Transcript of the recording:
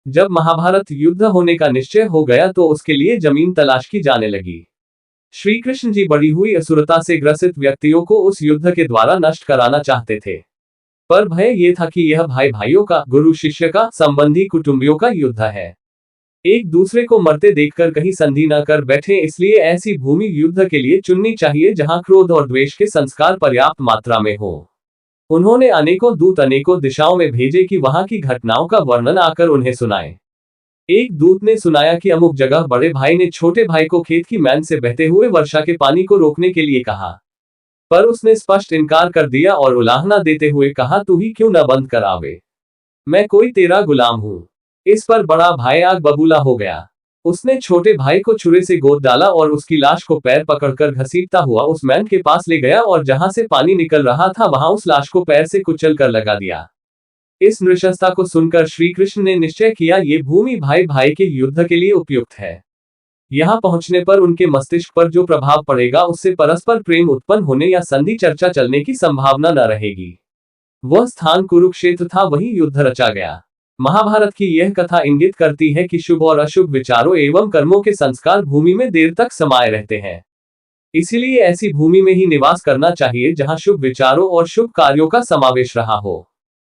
जब महाभारत युद्ध होने का निश्चय हो गया तो उसके लिए जमीन तलाश की जाने लगी। श्री कृष्ण जी बढ़ी हुई असुरता से ग्रसित व्यक्तियों को उस युद्ध के द्वारा नष्ट कराना चाहते थे। पर भय ये था कि यह भाई भाइयों का, गुरु शिष्य का, संबंधी कुटुंबियों का युद्ध है। एक दूसरे को मरते देखकर कहीं संधि न कर बैठे, इसलिए ऐसी भूमि युद्ध के लिए चुननी चाहिए जहां क्रोध और द्वेष के संस्कार पर्याप्त मात्रा में हो। उन्होंने अनेकों दूत अनेकों दिशाओं में भेजे कि वहां की घटनाओं का वर्णन आकर उन्हें सुनाए। एक दूत ने सुनाया कि अमुक जगह बड़े भाई ने छोटे भाई को खेत की मैन से बहते हुए वर्षा के पानी को रोकने के लिए कहा, पर उसने स्पष्ट इनकार कर दिया और उलाहना देते हुए कहा, तू ही क्यों न बंद करावे, मैं कोई तेरा गुलाम हूं। इस पर बड़ा भाई आग बबूला हो गया। उसने छोटे भाई को छुरे से गोद डाला और उसकी लाश को पैर पकड़कर घसीटता हुआ उस मैन के पास ले गया और जहां से पानी निकल रहा था वहां उस लाश को पैर से कुचल कर लगा दिया। इस नृशंसता को सुनकर श्री कृष्ण ने निश्चय किया, ये भूमि भाई भाई के युद्ध के लिए उपयुक्त है। यहाँ पहुंचने पर उनके मस्तिष्क पर जो प्रभाव पड़ेगा उससे परस्पर प्रेम उत्पन्न होने या संधि चर्चा चलने की संभावना न रहेगी। वह स्थान कुरुक्षेत्र था, वहीं युद्ध रचा गया। महाभारत की यह कथा इंगित करती है कि शुभ और अशुभ विचारों एवं कर्मों के संस्कार भूमि में देर तक समाये रहते हैं। इसीलिए ऐसी भूमि में ही निवास करना चाहिए जहां शुभ विचारों और शुभ कार्यों का समावेश रहा हो।